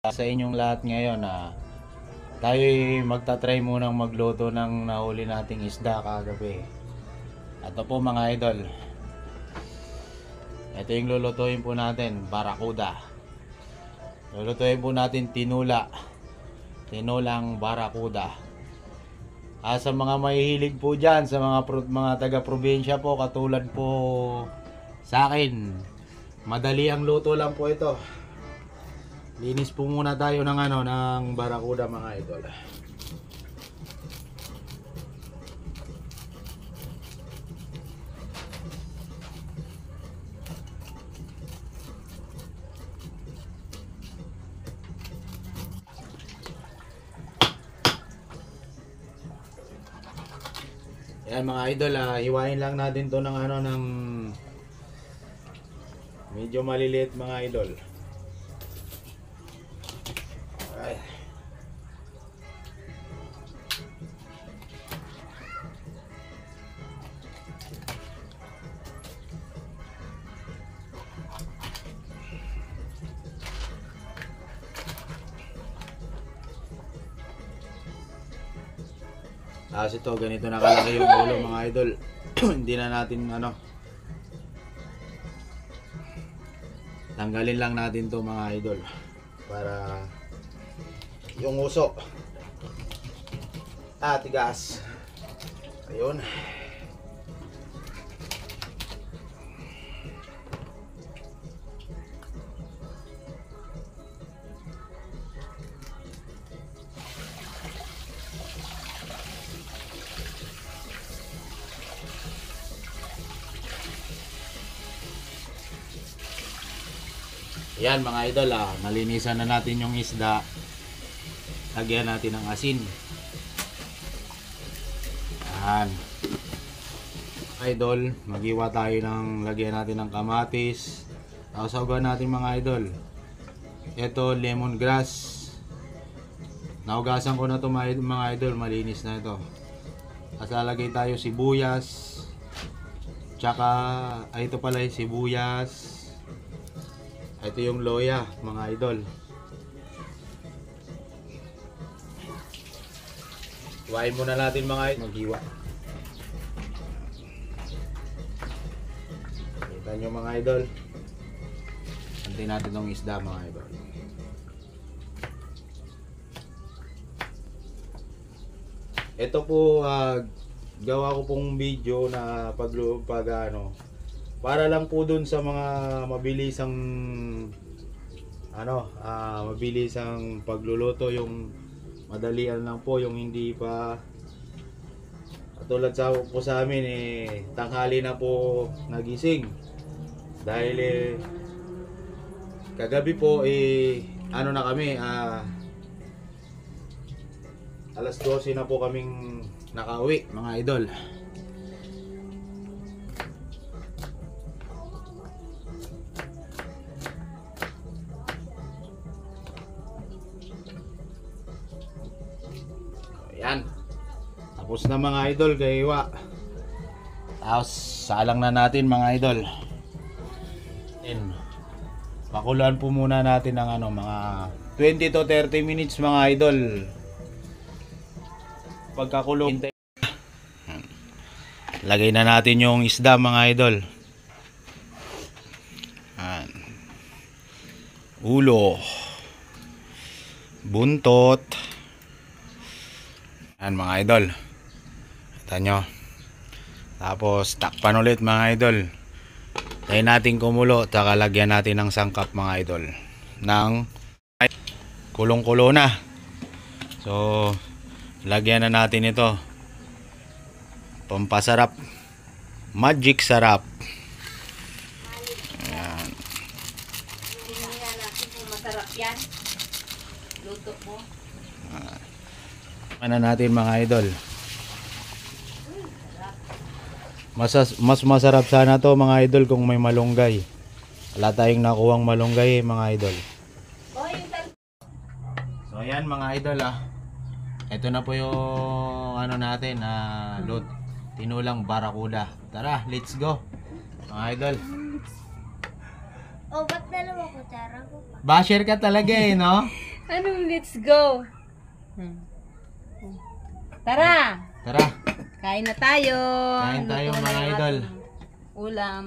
Sa inyong lahat ngayon tayo'y magta-try munang magluto ng nahuli nating isda kagabi. Ito po mga idol. Ito yung lulutuin po natin, barakuda. Lulutuin po natin tinulang barakuda. Sa mga mahihilig po dyan, sa mga taga-probinsya po, katulad po sa akin, madali ang luto lang po ito. Linis po muna tayo ng barakuda mga idol. Yan mga idol, hiwain lang natin to ng medyo maliliit mga idol. Ay. Tapos ito, ganito nakalaki yung ulo mga idol. Hindi na natin tanggalin lang natin to mga idol para yung uso tigas. Ayun. Yan mga idol, nalinisan na natin yung isda. Lagyan natin ng asin. Yan. Idol, magiwa tayo lagyan natin ng kamatis. Tapos hugasan natin mga idol. Ito lemongrass. Nahugasan ko na to mga idol, malinis na ito. Tapos lalagay tayo sibuyas. Tsaka ito pala yung sibuyas. Ito yung loya mga idol. Hiwain muna natin mga idol. Maghiwa. Kita nyo mga idol. Antin natin ng isda mga idol. Ito po gawa ko pong video na para lang po dun sa mga mabilisang mabilisang pagluluto, yung madalian lang po, yung hindi pa katulad po sa amin tanghali na po nagising dahil kagabi po na kami alas 12 na po kaming nakauwi mga idol. Yan. Tapos na mga idol, kaiwa. Tapos salang na natin mga idol. Pakuluan po muna natin ng mga 20 to 30 minutes mga idol. Pagkakulo, lagay na natin yung isda mga idol. Yan. Ulo, buntot. Yan mga idol. Kita nyo. Tapos takpan ulit mga idol. Tayo natin kumulo. Taka lagyan natin ng sangkap mga idol. Kulong-kulo na. So lagyan na natin ito. Pampasarap. Magic sarap. Ayan. Tingnan natin kung masarap yan. Luto mo. Ano natin mga idol. Mas masarap sana to mga idol kung may malunggay. Wala tayong nakuhang malunggay mga idol. So ayan mga idol ito na po yung natin tinulang barakuda. Tara, let's go mga idol. Oh, ba't dalawa kutsara ko pa? Basher ka talaga no? Anong let's go? Tara! Tara, Kain na tayo. Kain tayo, Luto na mga yung idol. ating Ulam.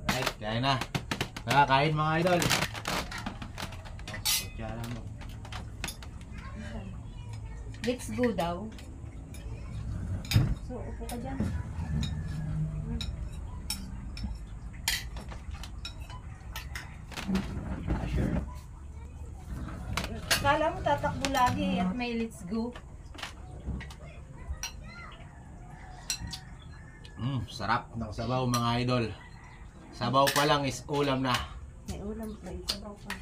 right, kaya na. Tara, kain mga idol. Kutsara mo. Let's go daw. So, upo ka dyan. Sure. Kala mo tatakbo lagi at may let's go. Sarap ng sabaw mga idol. Sabaw pa lang is ulam na. May ulam pa. Sabaw pa.